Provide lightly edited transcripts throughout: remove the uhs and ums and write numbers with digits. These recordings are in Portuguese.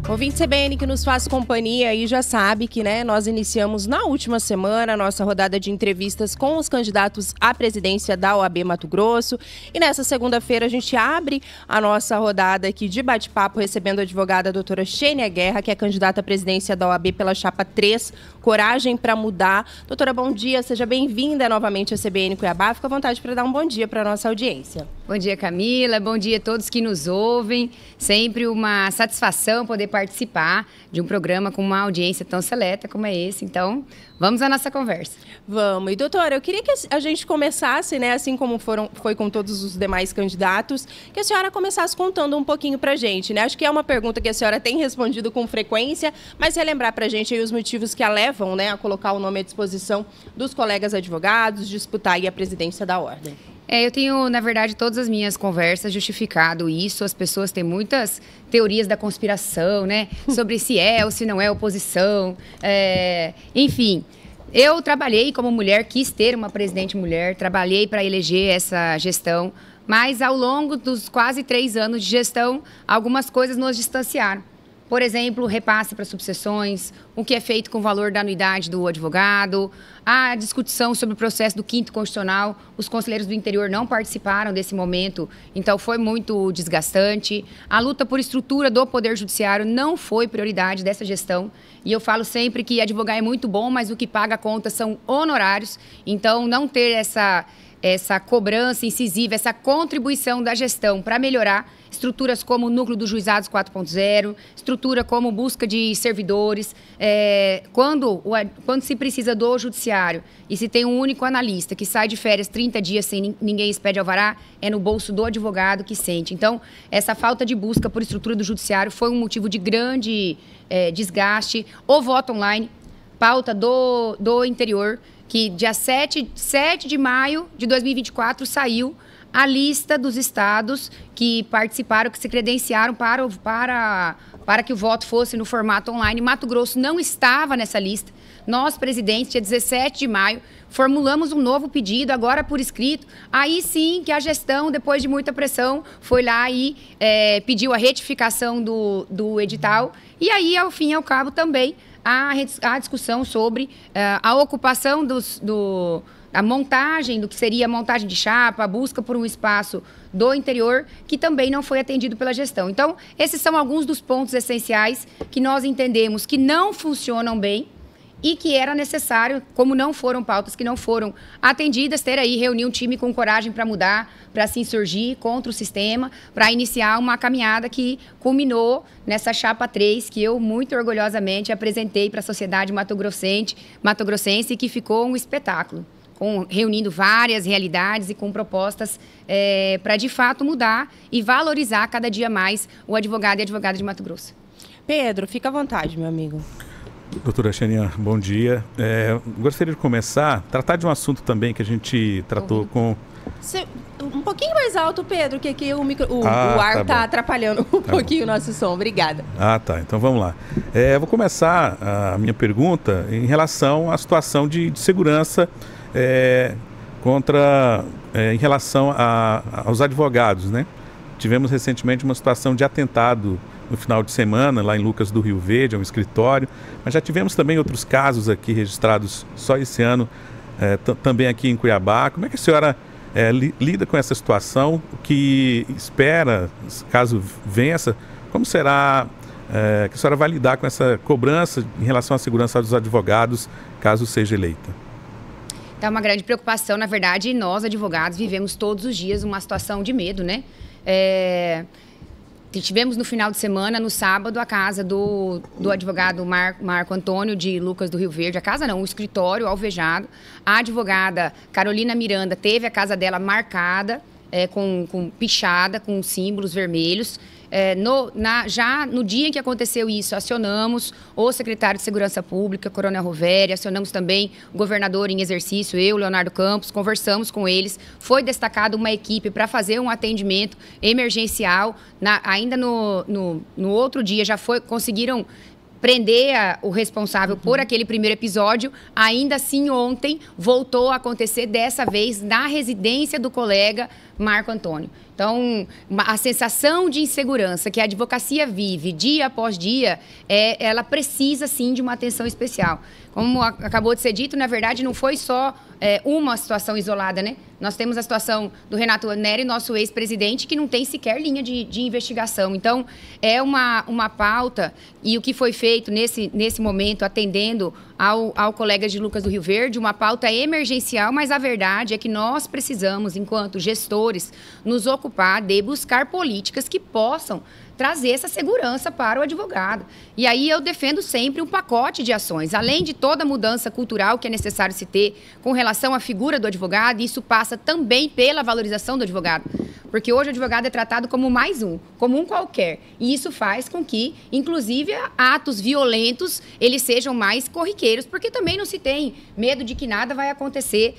Ouvinte CBN que nos faz companhia aí já sabe que, nós iniciamos na última semana a nossa rodada de entrevistas com os candidatos à presidência da OAB Mato Grosso. E nessa segunda-feira a gente abre a nossa rodada aqui de bate-papo recebendo a advogada doutora Xênia Guerra, que é candidata à presidência da OAB pela chapa 3, Coragem para Mudar. Doutora, bom dia, seja bem-vinda novamente à CBN Cuiabá. Fica à vontade para dar um bom dia para a nossa audiência. Bom dia, Camila. Bom dia a todos que nos ouvem. Sempre uma satisfação poder participar de um programa com uma audiência tão seleta como é esse. Então, vamos à nossa conversa. Vamos. E, doutora, eu queria que a gente começasse, assim como foi com todos os demais candidatos, que a senhora começasse contando um pouquinho pra gente, Acho que é uma pergunta que a senhora tem respondido com frequência, mas relembrar pra gente aí os motivos que a levam, a colocar o nome à disposição dos colegas advogados, disputar aí a presidência da ordem. Eu tenho, na verdade, todas as minhas conversas justificado isso. As pessoas têm muitas teorias da conspiração, sobre se é ou se não é oposição. Enfim, eu trabalhei como mulher, quis ter uma presidente mulher, trabalhei para eleger essa gestão, mas ao longo dos quase 3 anos de gestão, algumas coisas nos distanciaram. Por exemplo, repasse para subseções, o que é feito com o valor da anuidade do advogado, a discussão sobre o processo do 5º Constitucional. Os conselheiros do interior não participaram desse momento, então foi muito desgastante. A luta por estrutura do Poder Judiciário não foi prioridade dessa gestão. E eu falo sempre que advogar é muito bom, mas o que paga a conta são honorários. Então, não ter essa cobrança incisiva, essa contribuição da gestão para melhorar estruturas como o núcleo dos juizados 4.0, estrutura como busca de servidores. Quando se precisa do judiciário e se tem um único analista que sai de férias 30 dias sem ninguém expede alvará, é no bolso do advogado que sente. Então, essa falta de busca por estrutura do judiciário foi um motivo de grande desgaste. O voto online, pauta do interior, que dia 7 de maio de 2024 saiu a lista dos estados que participaram, que se credenciaram para que o voto fosse no formato online. Mato Grosso não estava nessa lista. Nós, presidente, dia 17 de maio, formulamos um novo pedido, agora por escrito. Aí sim que a gestão, depois de muita pressão, foi lá e pediu a retificação do edital. E aí, ao fim e ao cabo, também a discussão sobre a ocupação a montagem, do que seria a montagem de chapa, a busca por um espaço do interior, que também não foi atendido pela gestão. Então, esses são alguns dos pontos essenciais que nós entendemos que não funcionam bem e que era necessário, como não foram pautas que não foram atendidas, reunir um time com coragem para mudar, para se insurgir contra o sistema, para iniciar uma caminhada que culminou nessa chapa 3, que eu muito orgulhosamente apresentei para a sociedade mato-grossense e que ficou um espetáculo, reunindo várias realidades e com propostas para, de fato, mudar e valorizar cada dia mais o advogado e a advogada de Mato Grosso. Pedro, fica à vontade, meu amigo. Doutora Xênia, bom dia. Gostaria de começar a tratar de um assunto também que a gente tratou com... Um pouquinho mais alto, Pedro, que aqui o ar está atrapalhando um pouquinho o nosso som. Obrigada. Tá. Então vamos lá. Vou começar a minha pergunta em relação à situação de segurança em relação aos advogados, Tivemos recentemente uma situação de atentado no final de semana, lá em Lucas do Rio Verde, é um escritório, mas já tivemos também outros casos aqui registrados só esse ano, também aqui em Cuiabá. Como é que a senhora lida com essa situação? O que espera, caso vença? Como será que a senhora vai lidar com essa cobrança em relação à segurança dos advogados, caso seja eleita? É uma grande preocupação, na verdade, nós, advogados, vivemos todos os dias uma situação de medo, Tivemos no final de semana, no sábado, a casa do advogado Marco Antônio de Lucas do Rio Verde. A casa não, o escritório alvejado. A advogada Carolina Miranda teve a casa dela marcada, com pichada, com símbolos vermelhos. Já no dia em que aconteceu isso, acionamos o secretário de Segurança Pública, Coronel Roveri, acionamos também o governador em exercício, eu, Leonardo Campos, conversamos com eles. Foi destacada uma equipe para fazer um atendimento emergencial. Ainda no outro dia conseguiram prender o responsável por aquele primeiro episódio. Ainda assim, ontem voltou a acontecer, dessa vez na residência do colega Marco Antônio. Então, a sensação de insegurança que a advocacia vive dia após dia, ela precisa, sim, de uma atenção especial. Como acabou de ser dito, na verdade, não foi só uma situação isolada, né? Nós temos a situação do Renato Neri, nosso ex-presidente, que não tem sequer linha de investigação. Então, é uma pauta, e o que foi feito nesse momento, atendendo ao colega de Lucas do Rio Verde, uma pauta emergencial, mas a verdade é que nós precisamos, enquanto gestores, nos ocupar de buscar políticas que possam trazer essa segurança para o advogado. E aí eu defendo sempre um pacote de ações. Além de toda a mudança cultural que é necessário se ter com relação à figura do advogado, isso passa também pela valorização do advogado. Porque hoje o advogado é tratado como mais um, como um qualquer. E isso faz com que, inclusive, atos violentos, eles sejam mais corriqueiros, porque também não se tem medo de que nada vai acontecer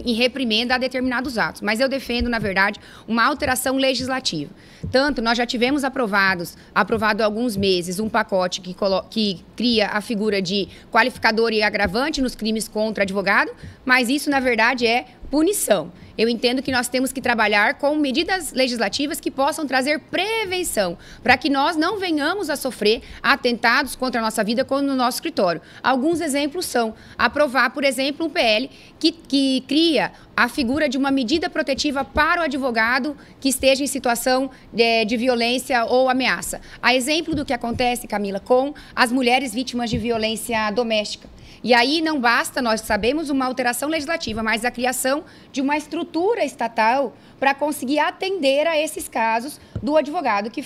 em reprimenda a determinados atos. Mas eu defendo, na verdade, uma alteração legislativa. Tanto, nós já tivemos aprovado há alguns meses, um pacote que cria a figura de qualificador e agravante nos crimes contra advogado, mas isso, na verdade, é punição. Eu entendo que nós temos que trabalhar com medidas legislativas que possam trazer prevenção, para que nós não venhamos a sofrer atentados contra a nossa vida no nosso escritório. Alguns exemplos são aprovar, por exemplo, um PL que cria a figura de uma medida protetiva para o advogado que esteja em situação de violência ou ameaça. A exemplo do que acontece, Camila, com as mulheres vítimas de violência doméstica. E aí não basta, nós sabemos, uma alteração legislativa, mas a criação de uma estrutura estatal para conseguir atender a esses casos do advogado que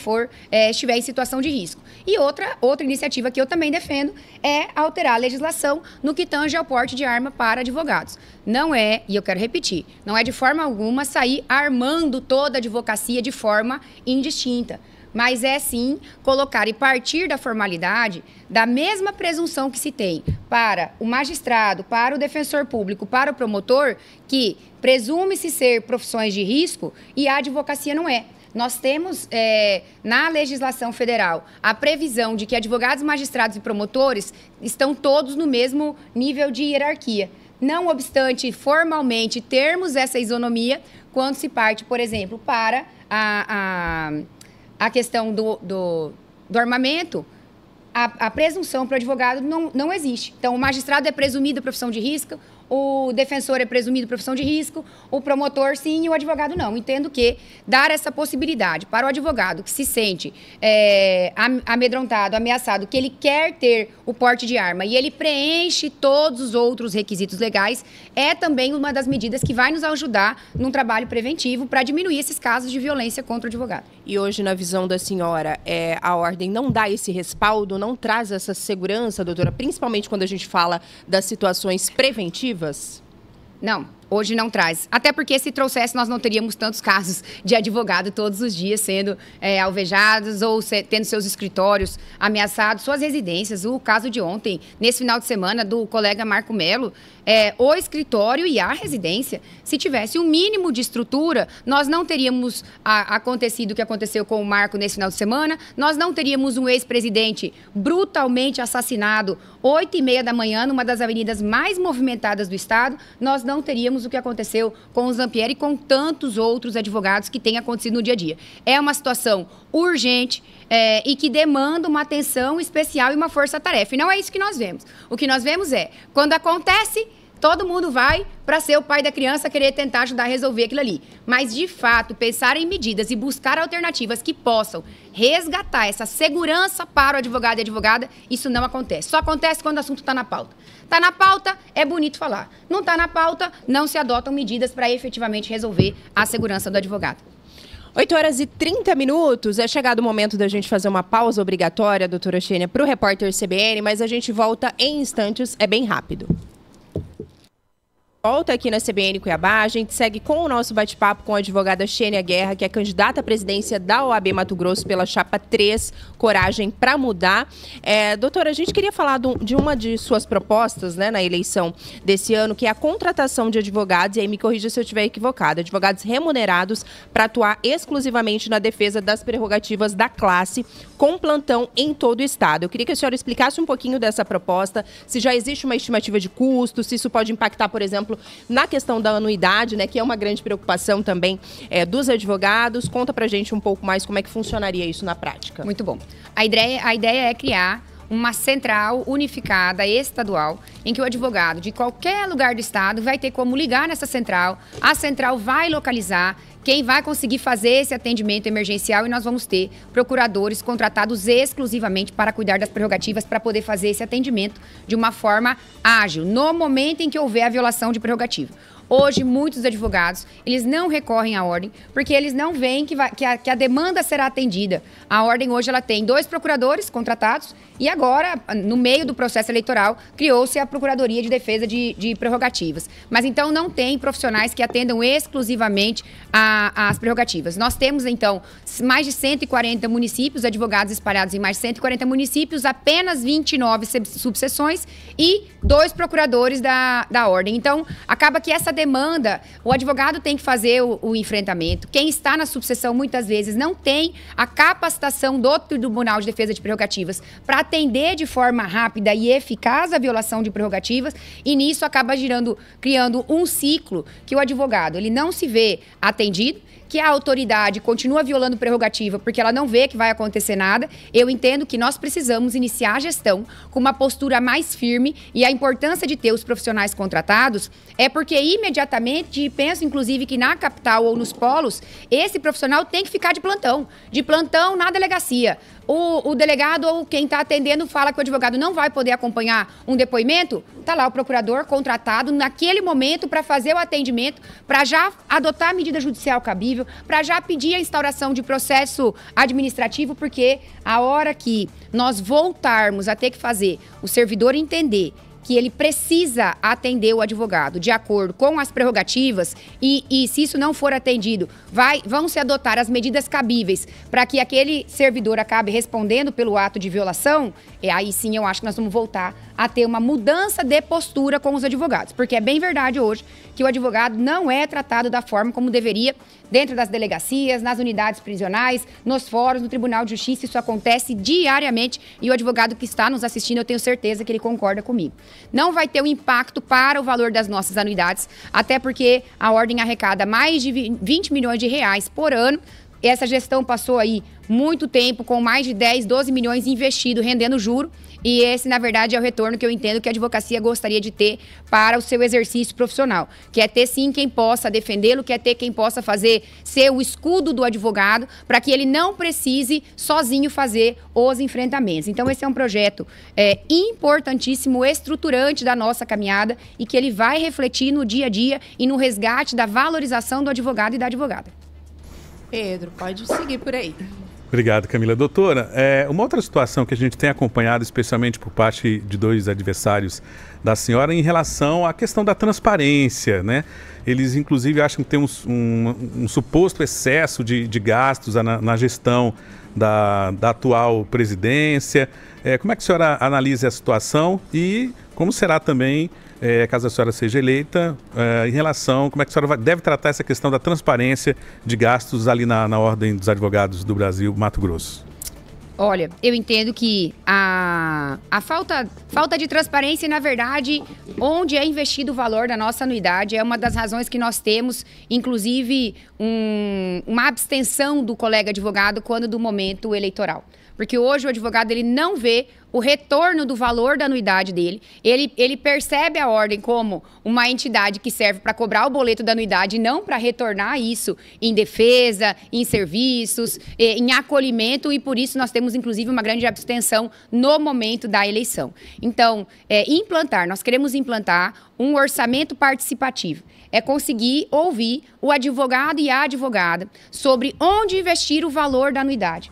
estiver em situação de risco. E outra iniciativa que eu também defendo é alterar a legislação no que tange ao porte de arma para advogados. Não é, e eu quero repetir, não é de forma alguma sair armando toda a advocacia de forma indistinta. Mas é sim colocar e partir da formalidade da mesma presunção que se tem para o magistrado, para o defensor público, para o promotor, que presume-se ser profissões de risco e a advocacia não é. Nós temos, na legislação federal, a previsão de que advogados, magistrados e promotores estão todos no mesmo nível de hierarquia. Não obstante, formalmente, termos essa isonomia quando se parte, por exemplo, para a questão do armamento, a presunção para o advogado não existe. Então, o magistrado é presumido profissão de risco, o defensor é presumido profissão de risco, o promotor sim e o advogado não. Entendo que dar essa possibilidade para o advogado que se sente amedrontado, ameaçado, que ele quer ter o porte de arma e ele preenche todos os outros requisitos legais, é também uma das medidas que vai nos ajudar num trabalho preventivo para diminuir esses casos de violência contra o advogado. E hoje, na visão da senhora, a ordem não dá esse respaldo, não traz essa segurança, doutora, principalmente quando a gente fala das situações preventivas? Não, hoje não traz. Até porque se trouxesse, nós não teríamos tantos casos de advogado todos os dias sendo alvejados ou tendo seus escritórios ameaçados, suas residências. O caso de ontem, nesse final de semana, do colega Marco Melo, o escritório e a residência, se tivesse um mínimo de estrutura, nós não teríamos acontecido o que aconteceu com o Marco nesse final de semana, nós não teríamos um ex-presidente brutalmente assassinado 8h30 da manhã, numa das avenidas mais movimentadas do estado, nós não teríamos o que aconteceu com o Zampieri e com tantos outros advogados que tem acontecido no dia a dia. É uma situação urgente e que demanda uma atenção especial e uma força-tarefa. E não é isso que nós vemos. O que nós vemos quando acontece, todo mundo vai para ser o pai da criança, querer tentar ajudar a resolver aquilo ali. Mas, de fato, pensar em medidas e buscar alternativas que possam resgatar essa segurança para o advogado e advogada, isso não acontece. Só acontece quando o assunto está na pauta. Está na pauta, é bonito falar. Não está na pauta, não se adotam medidas para efetivamente resolver a segurança do advogado. 8h30. É chegado o momento da gente fazer uma pausa obrigatória, doutora Xênia, para o repórter CBN, mas a gente volta em instantes, é bem rápido. Volta aqui na CBN Cuiabá, a gente segue com o nosso bate-papo com a advogada Xênia Guerra, que é candidata à presidência da OAB Mato Grosso pela chapa 3, Coragem para Mudar. Doutora, a gente queria falar de uma de suas propostas, né, na eleição desse ano, que é a contratação de advogados, e aí me corrija se eu estiver equivocada, advogados remunerados para atuar exclusivamente na defesa das prerrogativas da classe, com plantão em todo o estado. Eu queria que a senhora explicasse um pouquinho dessa proposta, se já existe uma estimativa de custo, se isso pode impactar, por exemplo, exemplo, na questão da anuidade, né, que é uma grande preocupação também dos advogados. Conta pra gente um pouco mais como é que funcionaria isso na prática. Muito bom. A ideia é criar uma central unificada estadual, em que o advogado de qualquer lugar do estado vai ter como ligar nessa central, a central vai localizar quem vai conseguir fazer esse atendimento emergencial e nós vamos ter procuradores contratados exclusivamente para cuidar das prerrogativas, para poder fazer esse atendimento de uma forma ágil, no momento em que houver a violação de prerrogativa. Hoje, muitos advogados, eles não recorrem à ordem, porque eles não veem que a demanda será atendida. A ordem hoje, ela tem 2 procuradores contratados e agora, no meio do processo eleitoral, criou-se a Procuradoria de Defesa de Prerrogativas. Mas então, não tem profissionais que atendam exclusivamente as prerrogativas. Nós temos, então, mais de 140 municípios, advogados espalhados em mais de 140 municípios, apenas 29 subseções e 2 procuradores da ordem. Então, acaba que essa demanda, o advogado tem que fazer o enfrentamento. Quem está na subseção, muitas vezes, não tem a capacitação do Tribunal de Defesa de Prerrogativas para atender de forma rápida e eficaz a violação de prerrogativas, e nisso acaba criando um ciclo que o advogado, ele não se vê atendido, que a autoridade continua violando prerrogativa porque ela não vê que vai acontecer nada. Eu entendo que nós precisamos iniciar a gestão com uma postura mais firme, e a importância de ter os profissionais contratados é porque imediatamente, penso inclusive que na capital ou nos polos, esse profissional tem que ficar de plantão na delegacia. O delegado ou quem está atendendo fala que o advogado não vai poder acompanhar um depoimento, está lá o procurador contratado naquele momento para fazer o atendimento, para já adotar a medida judicial cabível, para já pedir a instauração de processo administrativo, porque a hora que nós voltarmos a ter que fazer o servidor entender que ele precisa atender o advogado de acordo com as prerrogativas e se isso não for atendido, vão se adotar as medidas cabíveis para que aquele servidor acabe respondendo pelo ato de violação, aí sim eu acho que nós vamos voltar a ter uma mudança de postura com os advogados. Porque é bem verdade hoje que o advogado não é tratado da forma como deveria dentro das delegacias, nas unidades prisionais, nos fóruns, no Tribunal de Justiça. Isso acontece diariamente e o advogado que está nos assistindo, eu tenho certeza que ele concorda comigo. Não vai ter um impacto para o valor das nossas anuidades, até porque a ordem arrecada mais de 20 milhões de reais por ano. Essa gestão passou aí muito tempo com mais de 10, 12 milhões investido, rendendo juro. E esse, na verdade, é o retorno que eu entendo que a advocacia gostaria de ter para o seu exercício profissional. Que é ter, sim, quem possa defendê-lo, que é ter quem possa ser o escudo do advogado, para que ele não precise sozinho fazer os enfrentamentos. Então, esse é um projeto importantíssimo, estruturante da nossa caminhada e que ele vai refletir no dia a dia e no resgate da valorização do advogado e da advogada. Pedro, pode seguir por aí. Obrigado, Camila. Doutora, uma outra situação que a gente tem acompanhado, especialmente por parte de 2 adversários da senhora, em relação à questão da transparência, né? Eles, inclusive, acham que tem um suposto excesso de gastos na gestão da atual presidência. Como é que a senhora analisa a situação e como será também, caso a senhora seja eleita, em relação, como é que a senhora deve tratar essa questão da transparência de gastos ali na Ordem dos Advogados do Brasil, Mato Grosso? Olha, eu entendo que a falta de transparência, na verdade, onde é investido o valor da nossa anuidade, é uma das razões que nós temos, inclusive, uma abstenção do colega advogado quando do momento eleitoral. Porque hoje o advogado ele não vê o retorno do valor da anuidade dele. Ele percebe a ordem como uma entidade que serve para cobrar o boleto da anuidade e não para retornar isso em defesa, em serviços, em acolhimento, e por isso nós temos, inclusive, uma grande abstenção no momento da eleição. Então, nós queremos implantar um orçamento participativo. É conseguir ouvir o advogado e a advogada sobre onde investir o valor da anuidade.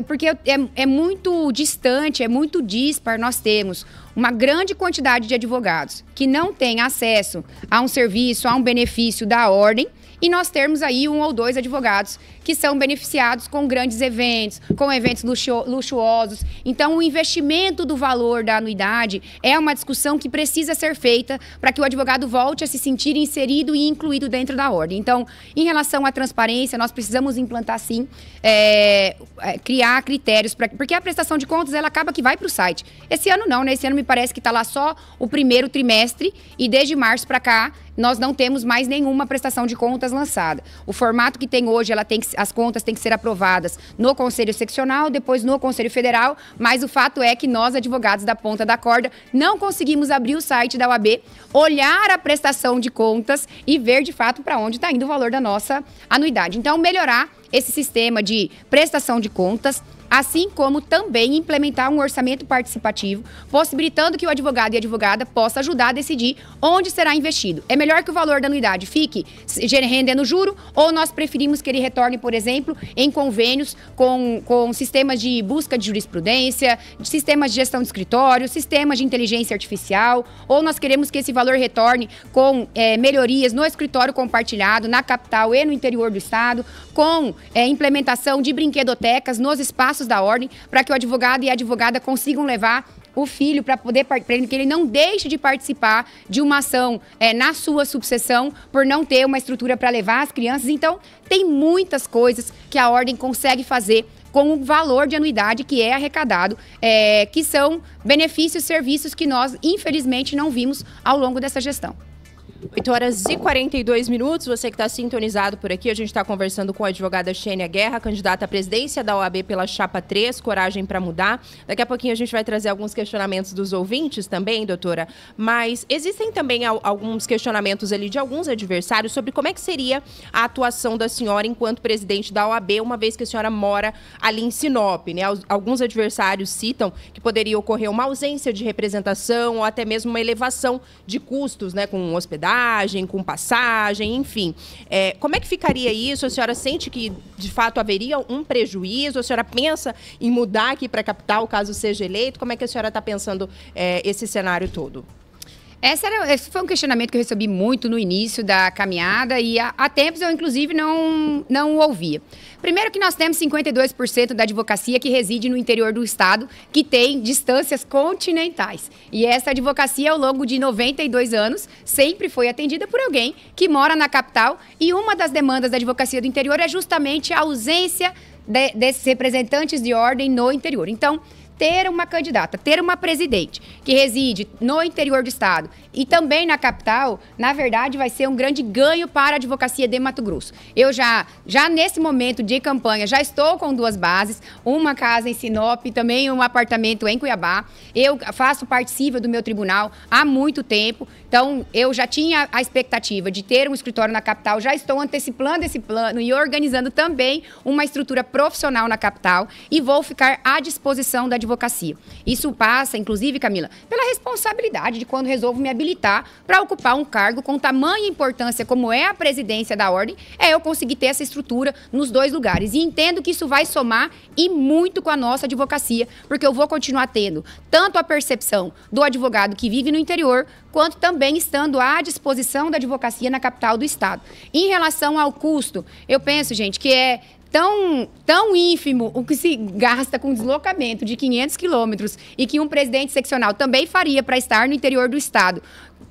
Porque é muito distante, é muito dispar. Nós temos uma grande quantidade de advogados que não têm acesso a um serviço, a um benefício da ordem, e nós temos aí 1 ou 2 advogados que são beneficiados com grandes eventos, com eventos luxuosos. Então, o investimento do valor da anuidade é uma discussão que precisa ser feita para que o advogado volte a se sentir inserido e incluído dentro da ordem. Então, em relação à transparência, nós precisamos implantar, sim, criar critérios, porque a prestação de contas, ela acaba que vai para o site. Esse ano não, né? Esse ano me parece que está lá só o primeiro trimestre e desde março para cá, nós não temos mais nenhuma prestação de contas lançada. O formato que tem hoje, as contas têm que ser aprovadas no Conselho Seccional, depois no Conselho Federal, mas o fato é que nós, advogados da ponta da corda, não conseguimos abrir o site da OAB, olhar a prestação de contas e ver de fato para onde está indo o valor da nossa anuidade. Então, melhorar esse sistema de prestação de contas, assim como também implementar um orçamento participativo, possibilitando que o advogado e a advogada possa ajudar a decidir onde será investido. É melhor que o valor da anuidade fique rendendo juro, ou nós preferimos que ele retorne, por exemplo, em convênios com sistemas de busca de jurisprudência, sistemas de gestão de escritório, sistemas de inteligência artificial, ou nós queremos que esse valor retorne com melhorias no escritório compartilhado, na capital e no interior do estado, com implementação de brinquedotecas nos espaços da ordem, para que o advogado e a advogada consigam levar o filho para que ele não deixe de participar de uma ação na sua subseção por não ter uma estrutura para levar as crianças. Então, tem muitas coisas que a ordem consegue fazer com o valor de anuidade que é arrecadado, que são benefícios, serviços que nós, infelizmente, não vimos ao longo dessa gestão. 8h42, você que está sintonizado por aqui, a gente está conversando com a advogada Xênia Guerra, candidata à presidência da OAB pela Chapa 3, Coragem para Mudar. Daqui a pouquinho a gente vai trazer alguns questionamentos dos ouvintes também, doutora, mas existem também alguns questionamentos ali de alguns adversários sobre como é que seria a atuação da senhora enquanto presidente da OAB, uma vez que a senhora mora ali em Sinop, né? Alguns adversários citam que poderia ocorrer uma ausência de representação ou até mesmo uma elevação de custos, né, com hospedagem, com passagem, enfim. Como é que ficaria isso? A senhora sente que, de fato, haveria um prejuízo? A senhora pensa em mudar aqui para a capital, caso seja eleito? Como é que a senhora está pensando esse cenário todo? Esse foi um questionamento que eu recebi muito no início da caminhada e há tempos eu, inclusive, não o ouvia. Primeiro que nós temos 52% da advocacia que reside no interior do estado, que tem distâncias continentais. E essa advocacia, ao longo de 92 anos, sempre foi atendida por alguém que mora na capital. E uma das demandas da advocacia do interior é justamente a ausência desses representantes de ordem no interior. Então, ter uma candidata, ter uma presidente que reside no interior do estado e também na capital, na verdade, vai ser um grande ganho para a advocacia de Mato Grosso. Eu já nesse momento de campanha, já estou com 2 bases, uma casa em Sinop e também um apartamento em Cuiabá. Eu faço parte civil do meu tribunal há muito tempo, então eu já tinha a expectativa de ter um escritório na capital, já estou antecipando esse plano e organizando também uma estrutura profissional na capital e vou ficar à disposição da advocacia. Isso passa, inclusive, Camila, pela responsabilidade de quando resolvo me habilitar para ocupar um cargo com tamanha importância como é a presidência da ordem, eu conseguir ter essa estrutura nos 2 lugares. E entendo que isso vai somar e muito com a nossa advocacia, porque eu vou continuar tendo tanto a percepção do advogado que vive no interior, quanto também estando à disposição da advocacia na capital do estado. Em relação ao custo, eu penso, gente, que é tão ínfimo o que se gasta com deslocamento de 500 quilômetros e que um presidente seccional também faria para estar no interior do estado.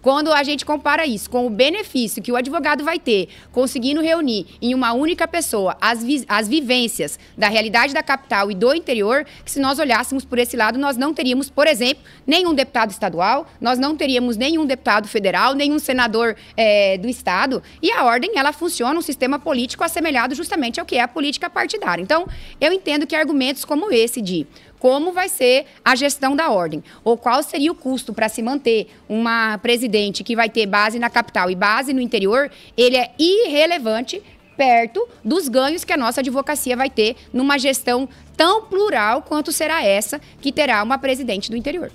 Quando a gente compara isso com o benefício que o advogado vai ter, conseguindo reunir em uma única pessoa as vivências da realidade da capital e do interior, que se nós olhássemos por esse lado, nós não teríamos, por exemplo, nenhum deputado estadual, nós não teríamos nenhum deputado federal, nenhum senador do estado, e a ordem, ela funciona um sistema político assemelhado justamente ao que é a política partidária. Então, eu entendo que argumentos como esse de como vai ser a gestão da ordem, ou qual seria o custo para se manter uma presidente que vai ter base na capital e base no interior, ele é irrelevante perto dos ganhos que a nossa advocacia vai ter numa gestão tão plural quanto será essa que terá uma presidente do interior.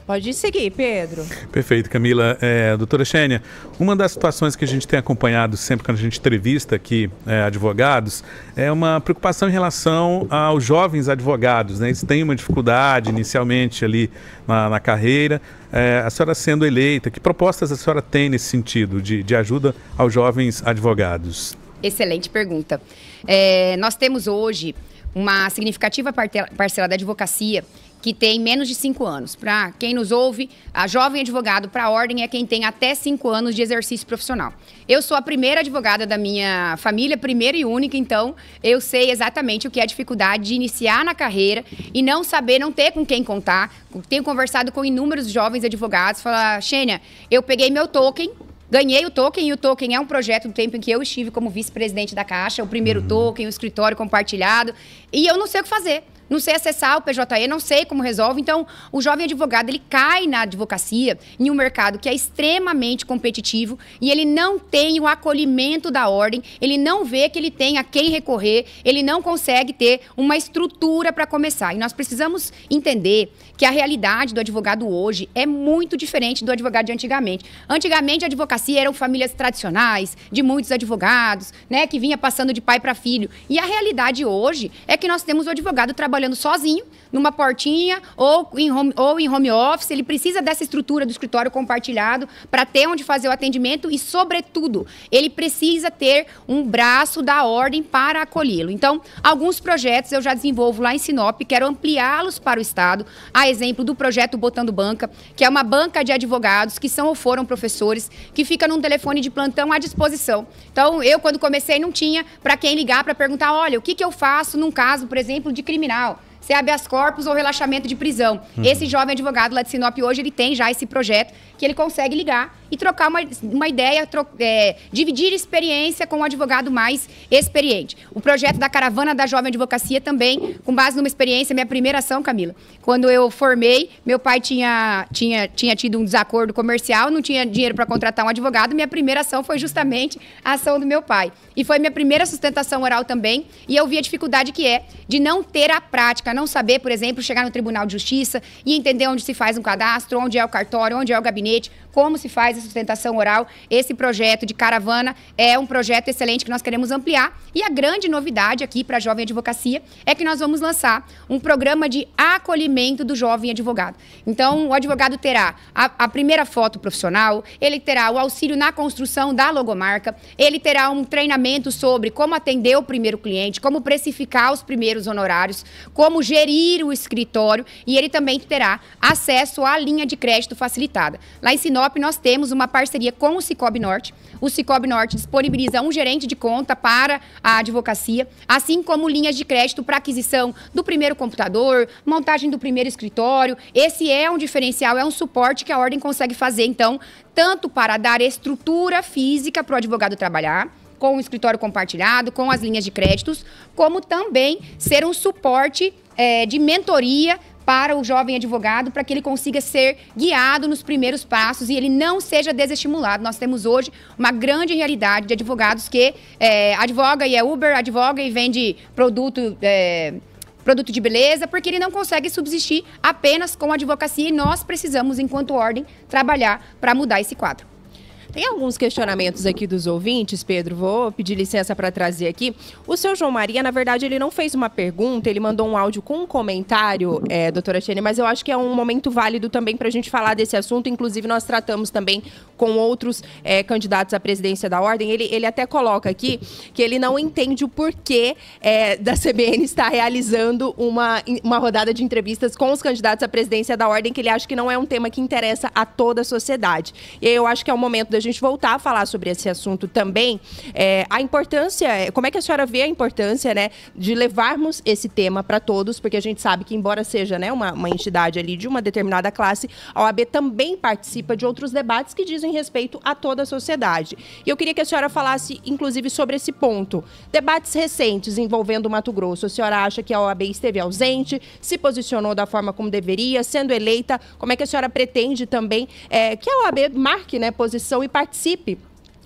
Pode seguir, Pedro. Perfeito, Camila. Doutora Xênia, uma das situações que a gente tem acompanhado sempre quando a gente entrevista aqui advogados é uma preocupação em relação aos jovens advogados, né? Eles têm uma dificuldade inicialmente ali na carreira. A senhora sendo eleita, que propostas a senhora tem nesse sentido de ajuda aos jovens advogados? Excelente pergunta. Nós temos hoje uma significativa parcela da advocacia que tem menos de 5 anos. Para quem nos ouve, a jovem advogado para a ordem é quem tem até 5 anos de exercício profissional. Eu sou a primeira advogada da minha família, primeira e única, então eu sei exatamente o que é a dificuldade de iniciar na carreira e não saber, não ter com quem contar. Tenho conversado com inúmeros jovens advogados, falar, Xênia, eu peguei meu token, ganhei o token, e o token é um projeto do tempo em que eu estive como vice-presidente da Caixa, o primeiro token, o escritório compartilhado, e eu não sei o que fazer. Não sei acessar o PJE, não sei como resolve. Então, o jovem advogado, ele cai na advocacia em um mercado que é extremamente competitivo e ele não tem o acolhimento da ordem, ele não vê que ele tem a quem recorrer, ele não consegue ter uma estrutura para começar. E nós precisamos entender que a realidade do advogado hoje é muito diferente do advogado de antigamente. Antigamente, a advocacia eram famílias tradicionais, de muitos advogados, né, que vinha passando de pai para filho. E a realidade hoje é que nós temos o advogado trabalhando sozinho, numa portinha ou em home office. Ele precisa dessa estrutura do escritório compartilhado para ter onde fazer o atendimento e, sobretudo, ele precisa ter um braço da ordem para acolhê-lo. Então, alguns projetos eu já desenvolvo lá em Sinop, quero ampliá-los para o Estado. A exemplo do projeto Botando Banca, que é uma banca de advogados que são ou foram professores, que fica num telefone de plantão à disposição. Então, eu, quando comecei, não tinha para quem ligar para perguntar, olha, o que eu faço num caso, por exemplo, de criminal? Se é habeas corpus ou relaxamento de prisão. Esse jovem advogado lá de Sinop hoje, ele tem já esse projeto que ele consegue ligar e trocar uma ideia, dividir experiência com um advogado mais experiente. O projeto da Caravana da Jovem Advocacia também, com base numa experiência, minha primeira ação, Camila. Quando eu formei, meu pai tinha tido um desacordo comercial, não tinha dinheiro para contratar um advogado, minha primeira ação foi justamente a ação do meu pai. E foi minha primeira sustentação oral também, e eu vi a dificuldade que é de não ter a prática, não saber, por exemplo, chegar no Tribunal de Justiça e entender onde se faz um cadastro, onde é o cartório, onde é o gabinete, como se faz a sustentação oral. Esse projeto de caravana é um projeto excelente que nós queremos ampliar. E a grande novidade aqui para a Jovem Advocacia é que nós vamos lançar um programa de acolhimento do jovem advogado. Então, o advogado terá a primeira foto profissional, ele terá o auxílio na construção da logomarca, ele terá um treinamento sobre como atender o primeiro cliente, como precificar os primeiros honorários, como gerir o escritório, e ele também terá acesso à linha de crédito facilitada. Lá em Sinop, nós temos uma parceria com o Cicobi Norte. O Cicobi Norte disponibiliza um gerente de conta para a advocacia, assim como linhas de crédito para aquisição do primeiro computador, montagem do primeiro escritório. Esse é um diferencial, é um suporte que a ordem consegue fazer, então, tanto para dar estrutura física para o advogado trabalhar, com o escritório compartilhado, com as linhas de créditos, como também ser um suporte de mentoria para o jovem advogado, para que ele consiga ser guiado nos primeiros passos e ele não seja desestimulado. Nós temos hoje uma grande realidade de advogados que advoga e é Uber, advoga e vende produto de beleza, porque ele não consegue subsistir apenas com a advocacia, e nós precisamos, enquanto ordem, trabalhar para mudar esse quadro. Tem alguns questionamentos aqui dos ouvintes, Pedro, vou pedir licença para trazer aqui. O seu João Maria, na verdade, ele não fez uma pergunta, ele mandou um áudio com um comentário, doutora Xênia, mas eu acho que é um momento válido também para a gente falar desse assunto. Inclusive, nós tratamos também com outros candidatos à presidência da ordem. Ele até coloca aqui que ele não entende o porquê da CBN estar realizando uma rodada de entrevistas com os candidatos à presidência da ordem, que ele acha que não é um tema que interessa a toda a sociedade. E eu acho que é o momento da gente voltar a falar sobre esse assunto também. A importância, como é que a senhora vê a importância, né, de levarmos esse tema para todos, porque a gente sabe que, embora seja, né, uma entidade ali de uma determinada classe, a OAB também participa de outros debates que dizem respeito a toda a sociedade. E eu queria que a senhora falasse, inclusive, sobre esse ponto. Debates recentes envolvendo o Mato Grosso, a senhora acha que a OAB esteve ausente, se posicionou da forma como deveria, sendo eleita, como é que a senhora pretende também que a OAB marque, né, posição e participe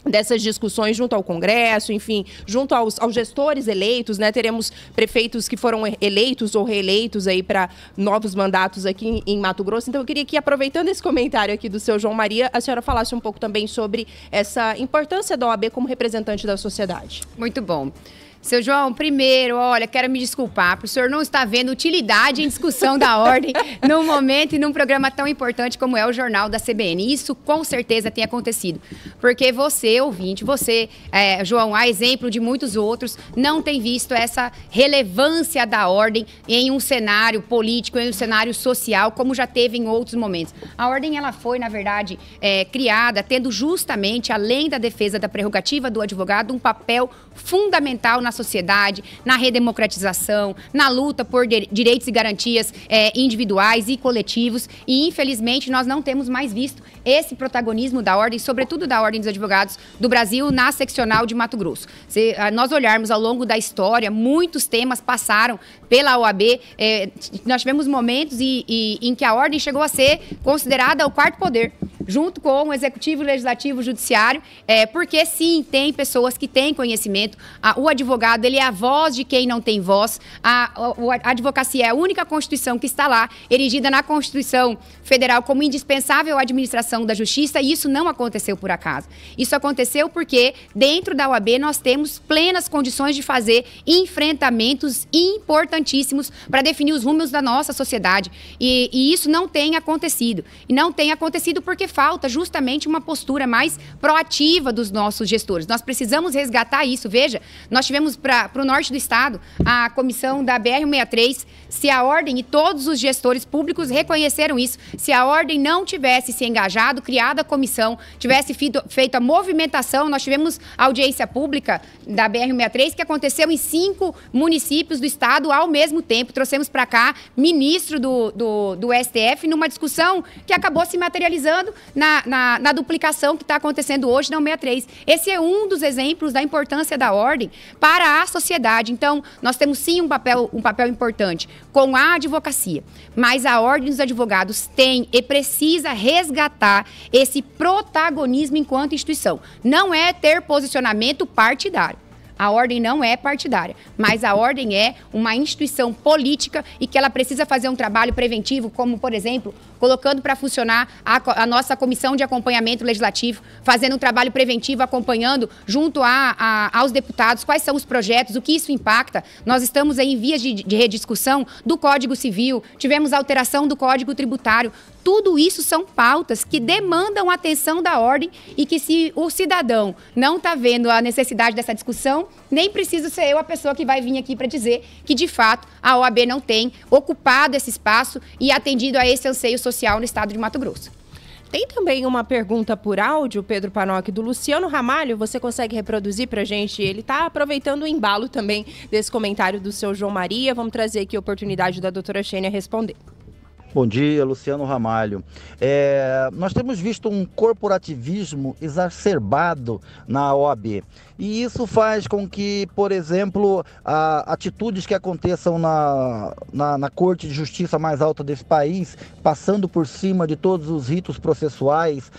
dessas discussões junto ao Congresso, enfim, junto aos gestores eleitos, né? Teremos prefeitos que foram eleitos ou reeleitos aí para novos mandatos aqui em Mato Grosso. Então, eu queria que, aproveitando esse comentário aqui do seu João Maria, a senhora falasse um pouco também sobre essa importância da OAB como representante da sociedade. Muito bom. Seu João, primeiro, olha, quero me desculpar por o senhor não estar vendo utilidade em discussão da ordem num momento e num programa tão importante como é o Jornal da CBN. Isso com certeza tem acontecido, porque você, ouvinte, você, João, a exemplo de muitos outros, não tem visto essa relevância da ordem em um cenário político, em um cenário social, como já teve em outros momentos. A ordem, ela foi, na verdade, criada tendo justamente, além da defesa da prerrogativa do advogado, um papel fundamental na sociedade, na redemocratização, na luta por direitos e garantias individuais e coletivos. E, infelizmente, nós não temos mais visto esse protagonismo da ordem, sobretudo da Ordem dos Advogados do Brasil, na seccional de Mato Grosso. Se nós olharmos ao longo da história, muitos temas passaram pela OAB. Nós tivemos momentos em que a ordem chegou a ser considerada o quarto poder, junto com o Executivo, Legislativo, Judiciário, porque sim, tem pessoas que têm conhecimento. O advogado, ele é a voz de quem não tem voz. A advocacia é a única Constituição que está lá, erigida na Constituição Federal como indispensável à administração da justiça, e isso não aconteceu por acaso. Isso aconteceu porque dentro da OAB nós temos plenas condições de fazer enfrentamentos importantíssimos para definir os rumos da nossa sociedade. E isso não tem acontecido. E não tem acontecido porque falta justamente uma postura mais proativa dos nossos gestores. Nós precisamos resgatar isso. Veja, nós tivemos para o norte do estado a comissão da BR-163. Se a ordem e todos os gestores públicos reconheceram isso, se a ordem não tivesse se engajado, criado a comissão, tivesse feito a movimentação, nós tivemos audiência pública da BR-163 que aconteceu em 5 municípios do estado ao mesmo tempo. Trouxemos para cá ministro do STF numa discussão que acabou se materializando na duplicação que está acontecendo hoje na 163. Esse é um dos exemplos da importância da ordem para a sociedade. Então, nós temos sim um papel importante com a advocacia, mas a Ordem dos Advogados tem e precisa resgatar esse protagonismo enquanto instituição. Não é ter posicionamento partidário. A ordem não é partidária, mas a ordem é uma instituição política e que ela precisa fazer um trabalho preventivo, como, por exemplo, colocando para funcionar a nossa comissão de acompanhamento legislativo, fazendo um trabalho preventivo, acompanhando junto aos deputados quais são os projetos, o que isso impacta. Nós estamos aí em vias de rediscussão do Código Civil, tivemos alteração do Código Tributário. Tudo isso são pautas que demandam atenção da ordem e que, se o cidadão não está vendo a necessidade dessa discussão, nem preciso ser eu a pessoa que vai vir aqui para dizer que, de fato, a OAB não tem ocupado esse espaço e atendido a esse anseio social no estado de Mato Grosso. Tem também uma pergunta por áudio, Pedro Panoc, do Luciano Ramalho. Você consegue reproduzir para a gente? Ele está aproveitando o embalo também desse comentário do seu João Maria. Vamos trazer aqui a oportunidade da doutora Xênia responder. Bom dia, Luciano Ramalho. Nós temos visto um corporativismo exacerbado na OAB. E isso faz com que, por exemplo, atitudes que aconteçam na Corte de Justiça mais alta desse país, passando por cima de todos os ritos processuais,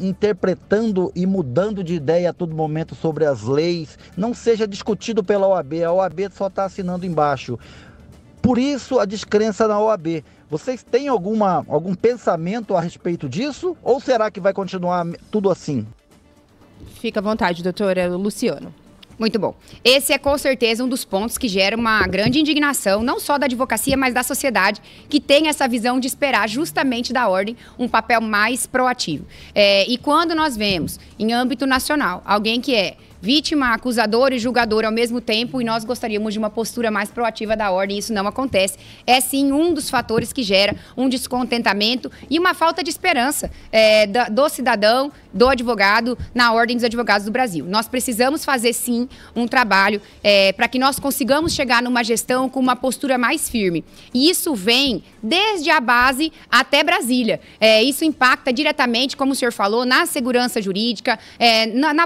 interpretando e mudando de ideia a todo momento sobre as leis, não seja discutido pela OAB. A OAB só está assinando embaixo. Por isso, a descrença na OAB. Vocês têm algum pensamento a respeito disso? Ou será que vai continuar tudo assim? Fica à vontade, doutora Luciano. Muito bom. Esse é, com certeza, um dos pontos que gera uma grande indignação, não só da advocacia, mas da sociedade, que tem essa visão de esperar justamente da ordem um papel mais proativo. E quando nós vemos, em âmbito nacional, alguém que é vítima, acusador e julgador ao mesmo tempo, e nós gostaríamos de uma postura mais proativa da ordem, isso não acontece. É sim um dos fatores que gera um descontentamento e uma falta de esperança do cidadão, do advogado, na Ordem dos Advogados do Brasil. Nós precisamos fazer sim um trabalho para que nós consigamos chegar numa gestão com uma postura mais firme. E isso vem desde a base até Brasília. Isso impacta diretamente, como o senhor falou, na segurança jurídica,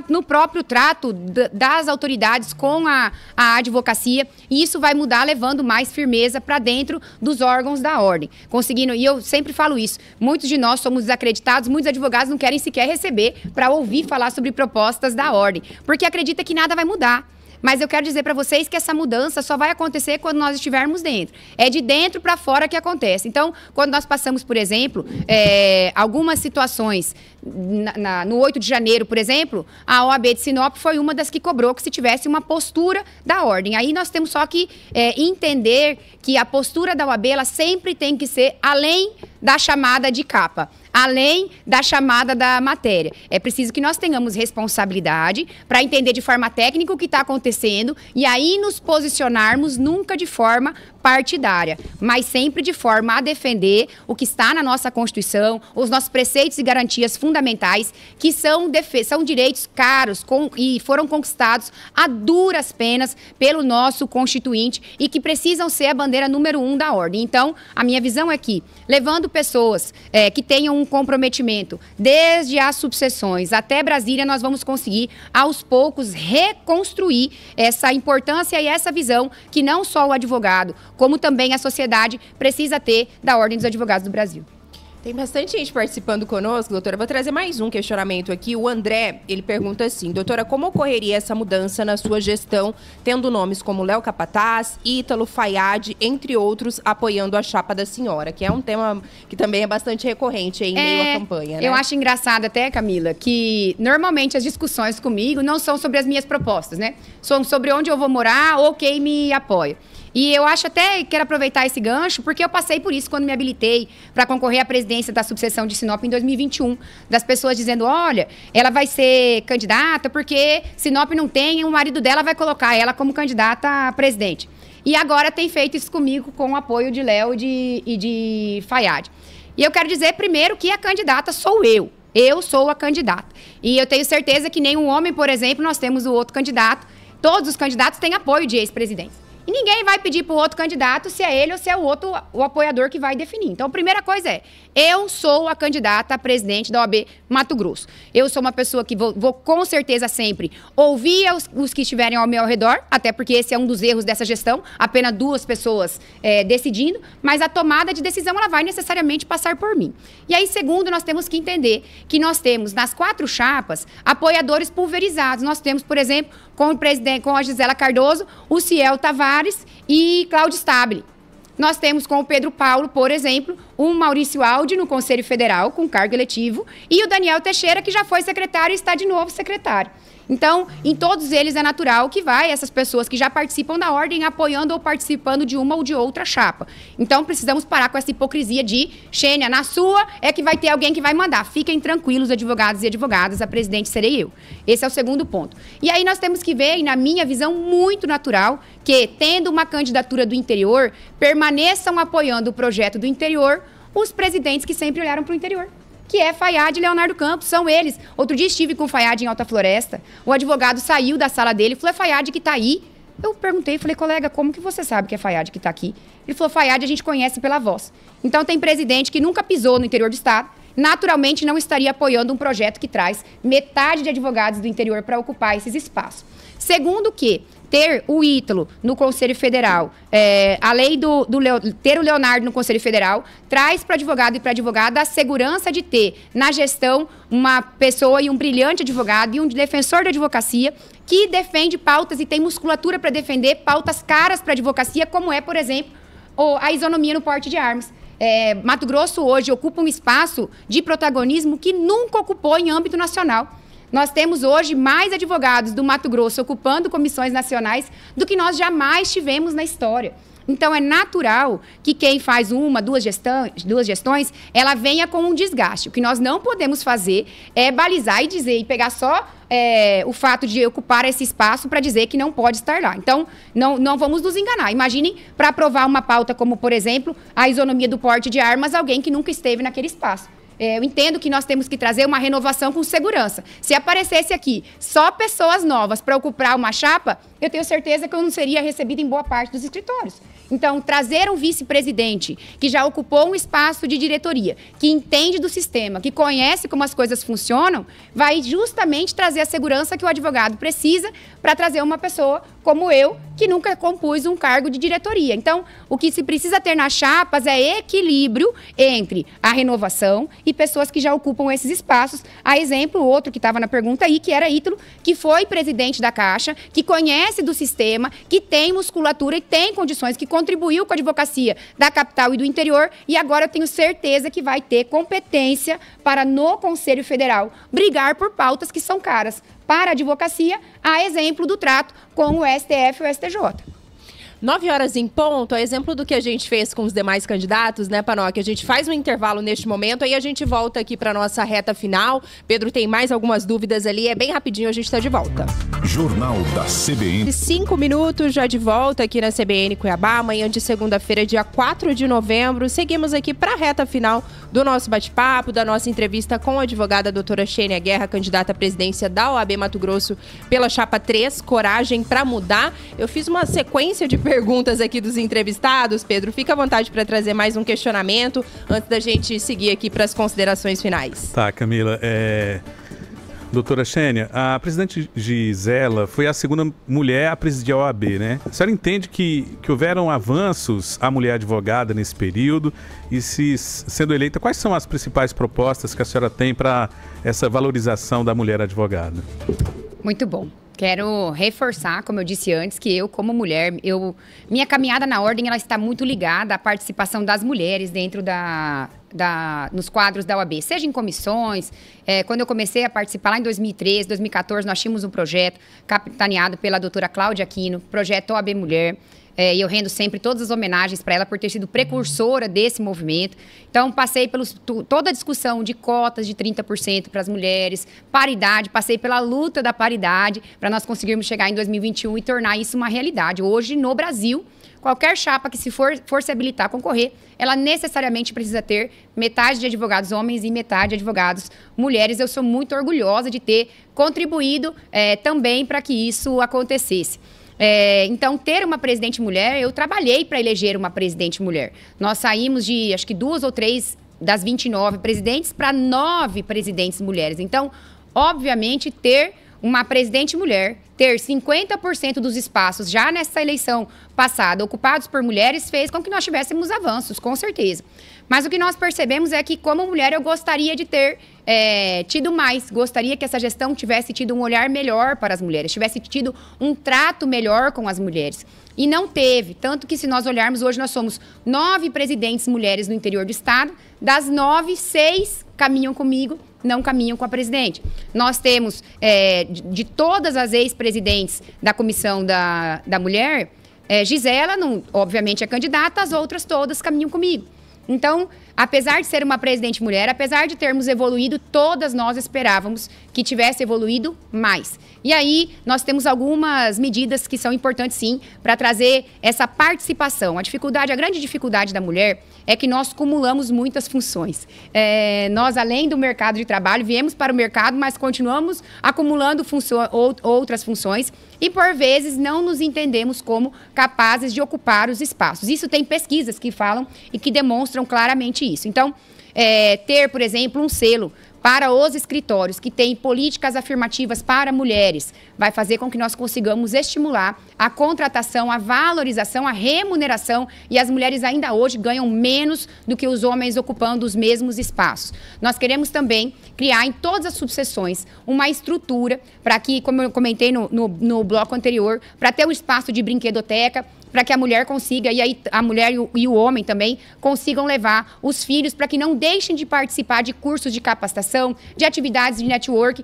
no próprio trato das autoridades com a advocacia, e isso vai mudar levando mais firmeza para dentro dos órgãos da ordem. Conseguindo, e eu sempre falo isso, muitos de nós somos desacreditados, muitos advogados não querem sequer receber para ouvir falar sobre propostas da ordem, porque acredita que nada vai mudar. Mas eu quero dizer para vocês que essa mudança só vai acontecer quando nós estivermos dentro. É de dentro para fora que acontece. Então, quando nós passamos, por exemplo, algumas situações no 8 de janeiro, por exemplo, a OAB de Sinop foi uma das que cobrou que se tivesse uma postura da ordem. Aí nós temos só que entender que a postura da OAB ela sempre tem que ser além da chamada de capa, além da chamada da matéria. É preciso que nós tenhamos responsabilidade para entender de forma técnica o que está acontecendo e aí nos posicionarmos nunca de forma partidária, mas sempre de forma a defender o que está na nossa Constituição, os nossos preceitos e garantias fundamentais, que são direitos caros e foram conquistados a duras penas pelo nosso Constituinte e que precisam ser a bandeira número 1 da ordem. Então, a minha visão é que, levando pessoas que tenham um comprometimento, desde as subseções até Brasília, nós vamos conseguir, aos poucos, reconstruir essa importância e essa visão que não só o advogado, como também a sociedade precisa ter da Ordem dos Advogados do Brasil. Tem bastante gente participando conosco, doutora. Vou trazer mais um questionamento aqui. O André, ele pergunta assim, doutora, como ocorreria essa mudança na sua gestão, tendo nomes como Léo Capataz, Ítalo, Fayad, entre outros, apoiando a chapa da senhora, que é um tema que também é bastante recorrente em meio à campanha, né? Eu acho engraçado até, Camila, que normalmente as discussões comigo não são sobre as minhas propostas, né? São sobre onde eu vou morar ou quem me apoia. E eu acho até, quero aproveitar esse gancho, porque eu passei por isso quando me habilitei para concorrer à presidência da subseção de Sinop em 2021. Das pessoas dizendo, olha, ela vai ser candidata porque Sinop não tem, o marido dela vai colocar ela como candidata a presidente. E agora tem feito isso comigo com o apoio de Léo e de Fayad. E eu quero dizer primeiro que a candidata sou eu. Eu sou a candidata. E eu tenho certeza que nem um homem, por exemplo, nós temos o outro candidato. Todos os candidatos têm apoio de ex-presidentes. E ninguém vai pedir para o outro candidato se é ele ou se é o outro, o apoiador que vai definir. Então, a primeira coisa é, eu sou a candidata a presidente da OAB Mato Grosso. Eu sou uma pessoa que vou com certeza sempre ouvir os que estiverem ao meu redor, até porque esse é um dos erros dessa gestão, apenas 2 pessoas decidindo, mas a tomada de decisão ela vai necessariamente passar por mim. E aí, segundo, nós temos que entender que nós temos nas 4 chapas apoiadores pulverizados. Nós temos, por exemplo, com a Gisela Cardoso, o Ciel Tavares e Cláudio Stabile. Nós temos com o Pedro Paulo, por exemplo, o Maurício Aldi no Conselho Federal, com cargo eletivo, e o Daniel Teixeira, que já foi secretário e está de novo secretário. Então, em todos eles é natural que vai essas pessoas que já participam da ordem apoiando ou participando de uma ou de outra chapa. Então, precisamos parar com essa hipocrisia de, Xênia, na sua é que vai ter alguém que vai mandar. Fiquem tranquilos, advogados e advogadas, a presidente serei eu. Esse é o segundo ponto. E aí nós temos que ver, e na minha visão muito natural, que, tendo uma candidatura do interior, permaneçam apoiando o projeto do interior os presidentes que sempre olharam para o interior. Que é Fayad e Leonardo Campos, são eles. Outro dia estive com o Fayad em Alta Floresta, o advogado saiu da sala dele e falou, é Fayad que está aí. Eu perguntei, falei, colega, como que você sabe que é Fayad que está aqui? Ele falou, Fayad a gente conhece pela voz. Então tem presidente que nunca pisou no interior do estado, naturalmente não estaria apoiando um projeto que traz metade de advogados do interior para ocupar esses espaços. Segundo que ter o Ítalo no Conselho Federal, além ter o Leonardo no Conselho Federal, traz para o advogado e para a advogada a segurança de ter na gestão uma pessoa e um brilhante advogado e um defensor da advocacia que defende pautas e tem musculatura para defender pautas caras para a advocacia, como é, por exemplo, a isonomia no porte de armas. Mato Grosso hoje ocupa um espaço de protagonismo que nunca ocupou em âmbito nacional. Nós temos hoje mais advogados do Mato Grosso ocupando comissões nacionais do que nós jamais tivemos na história. Então, é natural que quem faz duas gestões, ela venha com um desgaste. O que nós não podemos fazer é balizar e dizer, e pegar só o fato de ocupar esse espaço para dizer que não pode estar lá. Então, não vamos nos enganar. Imaginem, para aprovar uma pauta como, por exemplo, a isonomia do porte de armas, alguém que nunca esteve naquele espaço. Eu entendo que nós temos que trazer uma renovação com segurança. Se aparecesse aqui só pessoas novas para ocupar uma chapa, eu tenho certeza que eu não seria recebida em boa parte dos escritórios. Então, trazer um vice-presidente que já ocupou um espaço de diretoria, que entende do sistema, que conhece como as coisas funcionam, vai justamente trazer a segurança que o advogado precisa para trazer uma pessoa como eu, que nunca compus um cargo de diretoria. Então, o que se precisa ter nas chapas é equilíbrio entre a renovação, e pessoas que já ocupam esses espaços. A exemplo, outro que estava na pergunta aí, que era Ítalo, que foi presidente da Caixa, que conhece do sistema, que tem musculatura e tem condições, que contribuiu com a advocacia da capital e do interior, e agora eu tenho certeza que vai ter competência para, no Conselho Federal, brigar por pautas que são caras para a advocacia, a exemplo do trato com o STF e o STJ. 9 horas em ponto, a exemplo do que a gente fez com os demais candidatos, né, Panoc? A gente faz um intervalo neste momento, aí a gente volta aqui para nossa reta final. Pedro tem mais algumas dúvidas ali, é bem rapidinho, a gente está de volta. Jornal da CBN. 5 minutos já de volta aqui na CBN Cuiabá, amanhã de segunda-feira, dia 4 de novembro. Seguimos aqui para a reta final do nosso bate-papo, da nossa entrevista com a advogada doutora Xênia Guerra, candidata à presidência da OAB Mato Grosso pela chapa 3, Coragem para Mudar. Eu fiz uma sequência de perguntas aqui dos entrevistados. Pedro, fica à vontade para trazer mais um questionamento antes da gente seguir aqui para as considerações finais. Tá, Camila. Doutora Xênia, a presidente Gisela foi a segunda mulher a presidir a OAB, né? A senhora entende que houveram avanços à mulher advogada nesse período? E se, sendo eleita, quais são as principais propostas que a senhora tem para essa valorização da mulher advogada? Muito bom. Quero reforçar, como eu disse antes, que eu, como mulher, minha caminhada na ordem ela está muito ligada à participação das mulheres dentro nos quadros da OAB, seja em comissões. Quando eu comecei a participar lá em 2013, 2014, nós tínhamos um projeto capitaneado pela doutora Cláudia Aquino, projeto OAB Mulher. E eu rendo sempre todas as homenagens para ela por ter sido precursora desse movimento. Então, passei toda a discussão de cotas de 30% para as mulheres, paridade, passei pela luta da paridade para nós conseguirmos chegar em 2021 e tornar isso uma realidade. Hoje, no Brasil, qualquer chapa que se for se habilitar a concorrer, ela necessariamente precisa ter metade de advogados homens e metade de advogados mulheres. Eu sou muito orgulhosa de ter contribuído também para que isso acontecesse. Então, ter uma presidente mulher, eu trabalhei para eleger uma presidente mulher. Nós saímos de, acho que 2 ou 3 das 29 presidentes para 9 presidentes mulheres. Então, obviamente, ter uma presidente mulher, ter 50% dos espaços já nessa eleição passada ocupados por mulheres fez com que nós tivéssemos avanços, com certeza. Mas o que nós percebemos é que, como mulher, eu gostaria de ter tido mais. Gostaria que essa gestão tivesse tido um olhar melhor para as mulheres, tivesse tido um trato melhor com as mulheres. E não teve. Tanto que, se nós olharmos, hoje nós somos 9 presidentes mulheres no interior do estado. Das 9, 6 caminham comigo, não caminham com a presidente. Nós temos, de todas as ex-presidentes da Comissão da Mulher, Gisela, obviamente, é candidata, as outras todas caminham comigo. Então, apesar de ser uma presidente mulher, apesar de termos evoluído, todas nós esperávamos que tivesse evoluído mais. E aí, nós temos algumas medidas que são importantes, sim, para trazer essa participação. A grande dificuldade da mulher é que nós acumulamos muitas funções. Nós, além do mercado de trabalho, viemos para o mercado, mas continuamos acumulando outras funções e, por vezes, não nos entendemos como capazes de ocupar os espaços. Isso tem pesquisas que falam e que demonstram claramente isso. Então, ter, por exemplo, um selo para os escritórios que têm políticas afirmativas para mulheres, vai fazer com que nós consigamos estimular a contratação, a valorização, a remuneração, e as mulheres ainda hoje ganham menos do que os homens ocupando os mesmos espaços. Nós queremos também criar em todas as subseções uma estrutura para que, como eu comentei no bloco anterior, para ter um espaço de brinquedoteca, para que a mulher consiga, e aí a mulher e o homem também, consigam levar os filhos para que não deixem de participar de cursos de capacitação, de atividades de network,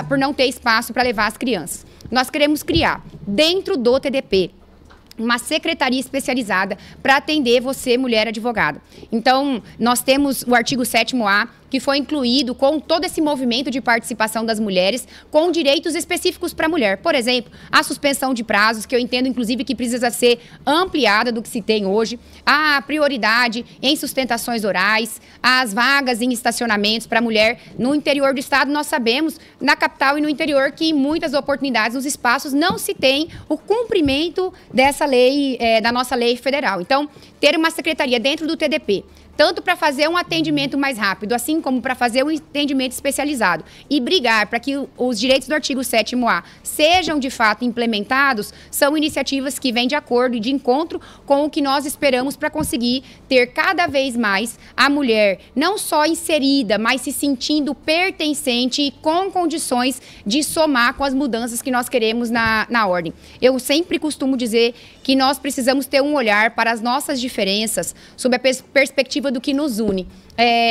por não ter espaço para levar as crianças. Nós queremos criar, dentro do TDP, uma secretaria especializada para atender você, mulher advogada. Então, nós temos o artigo 7º-A, que foi incluído com todo esse movimento de participação das mulheres, com direitos específicos para a mulher. Por exemplo, a suspensão de prazos, que eu entendo, inclusive, que precisa ser ampliada do que se tem hoje, a prioridade em sustentações orais, as vagas em estacionamentos para a mulher. No interior do estado, nós sabemos, na capital e no interior, que em muitas oportunidades, nos espaços, não se tem o cumprimento dessa lei, da nossa lei federal. Então, ter uma secretaria dentro do TDP, tanto para fazer um atendimento mais rápido, assim como para fazer um atendimento especializado. E brigar para que os direitos do artigo 7º-A sejam, de fato, implementados, são iniciativas que vêm de acordo e de encontro com o que nós esperamos para conseguir ter cada vez mais a mulher não só inserida, mas se sentindo pertencente e com condições de somar com as mudanças que nós queremos na ordem. Eu sempre costumo dizer que nós precisamos ter um olhar para as nossas diferenças sob a perspectiva do que nos une.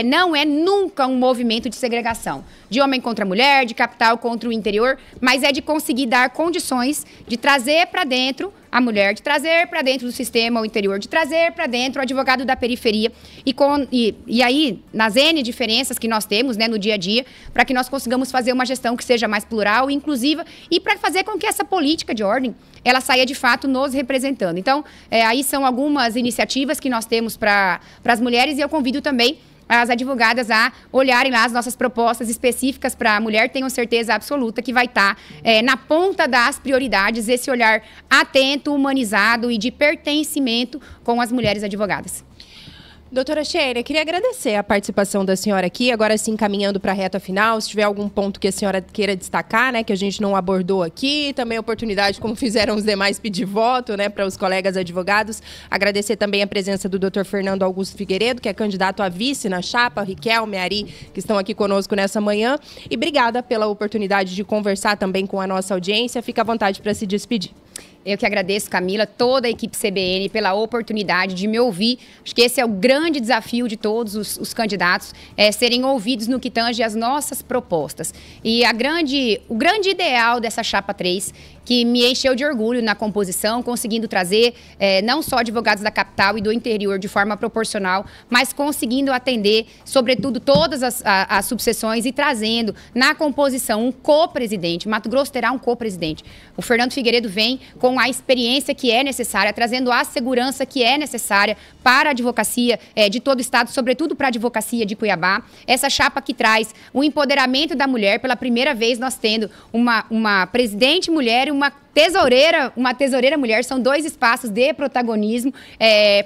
Não é nunca um movimento de segregação, de homem contra mulher, de capital contra o interior, mas é de conseguir dar condições de trazer para dentro a mulher, de trazer para dentro do sistema o interior, de trazer para dentro o advogado da periferia e aí, nas N diferenças que nós temos, né, no dia a dia, para que nós consigamos fazer uma gestão que seja mais plural e inclusiva e para fazer com que essa política de ordem, ela saia de fato nos representando. Então, aí são algumas iniciativas que nós temos para as mulheres e eu convido também as advogadas a olharem lá as nossas propostas específicas para a mulher. Tenho certeza absoluta que vai estar na ponta das prioridades esse olhar atento, humanizado e de pertencimento com as mulheres advogadas. Doutora Sheila, queria agradecer a participação da senhora aqui, agora sim caminhando para a reta final, se tiver algum ponto que a senhora queira destacar, né, que a gente não abordou aqui, também a oportunidade, como fizeram os demais, pedir voto, né, para os colegas advogados, agradecer também a presença do Dr. Fernando Augusto Figueiredo, que é candidato a vice na chapa, Riquelme, Ari, que estão aqui conosco nessa manhã, e obrigada pela oportunidade de conversar também com a nossa audiência, fica à vontade para se despedir. Eu que agradeço, Camila, toda a equipe CBN pela oportunidade de me ouvir. Acho que esse é o grande desafio de todos os candidatos, serem ouvidos no que tange as nossas propostas. E o grande ideal dessa chapa 3, que me encheu de orgulho na composição, conseguindo trazer não só advogados da capital e do interior de forma proporcional, mas conseguindo atender, sobretudo, todas as subseções e trazendo na composição um co-presidente. Mato Grosso terá um co-presidente. O Fernando Figueiredo vem com a experiência que é necessária, trazendo a segurança que é necessária para a advocacia de todo o estado, sobretudo para a advocacia de Cuiabá. Essa chapa que traz o empoderamento da mulher, pela primeira vez nós tendo uma presidente mulher e uma tesoureira mulher, são 2 espaços de protagonismo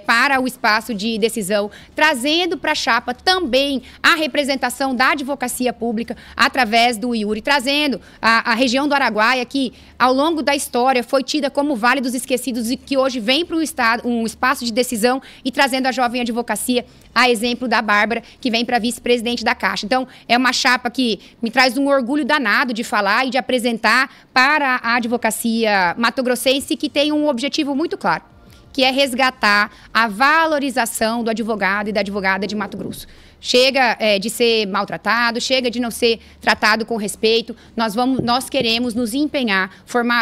para o espaço de decisão, trazendo para a chapa também a representação da advocacia pública através do IURI, trazendo a região do Araguaia, que ao longo da história foi tida como Vale dos Esquecidos e que hoje vem para um espaço de decisão e trazendo a jovem advocacia, a exemplo da Bárbara, que vem para vice-presidente da Caixa. Então, é uma chapa que me traz um orgulho danado de falar e de apresentar para a advocacia matogrossense, que tem um objetivo muito claro, que é resgatar a valorização do advogado e da advogada de Mato Grosso. Chega de ser maltratado, chega de não ser tratado com respeito. Nós queremos nos empenhar,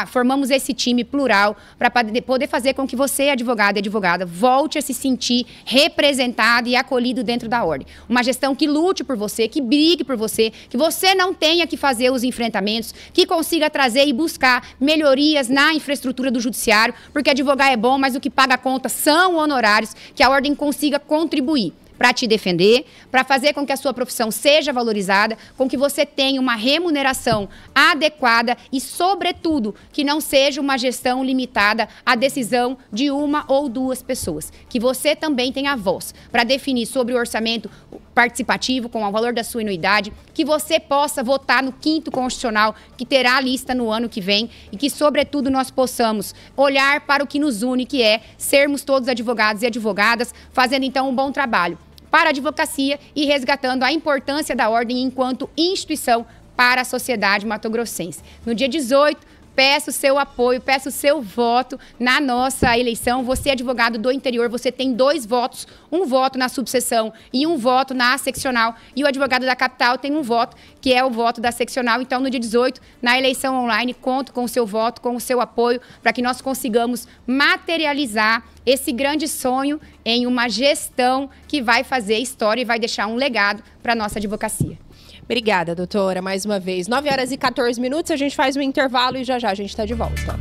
formamos esse time plural para poder fazer com que você, advogado e advogada, volte a se sentir representado e acolhido dentro da ordem. Uma gestão que lute por você, que brigue por você, que você não tenha que fazer os enfrentamentos, que consiga trazer e buscar melhorias na infraestrutura do judiciário, porque advogar é bom, mas o que paga a conta são honorários, que a ordem consiga contribuir para te defender, para fazer com que a sua profissão seja valorizada, com que você tenha uma remuneração adequada e, sobretudo, que não seja uma gestão limitada à decisão de 1 ou 2 pessoas. Que você também tenha voz para definir sobre o orçamento participativo com o valor da sua anuidade, que você possa votar no 5º Constitucional, que terá a lista no ano que vem, e que, sobretudo, nós possamos olhar para o que nos une, que é sermos todos advogados e advogadas, fazendo, então, um bom trabalho para a advocacia e resgatando a importância da ordem enquanto instituição para a sociedade matogrossense. No dia 18, peço seu apoio, peço seu voto na nossa eleição. Você, advogado do interior, você tem 2 votos, um voto na subseção e um voto na seccional. E o advogado da capital tem um voto, que é o voto da seccional. Então, no dia 18, na eleição online, conto com o seu voto, com o seu apoio, para que nós consigamos materializar esse grande sonho em uma gestão que vai fazer história e vai deixar um legado para a nossa advocacia. Obrigada, doutora, mais uma vez. 9h14, a gente faz um intervalo e já a gente está de volta.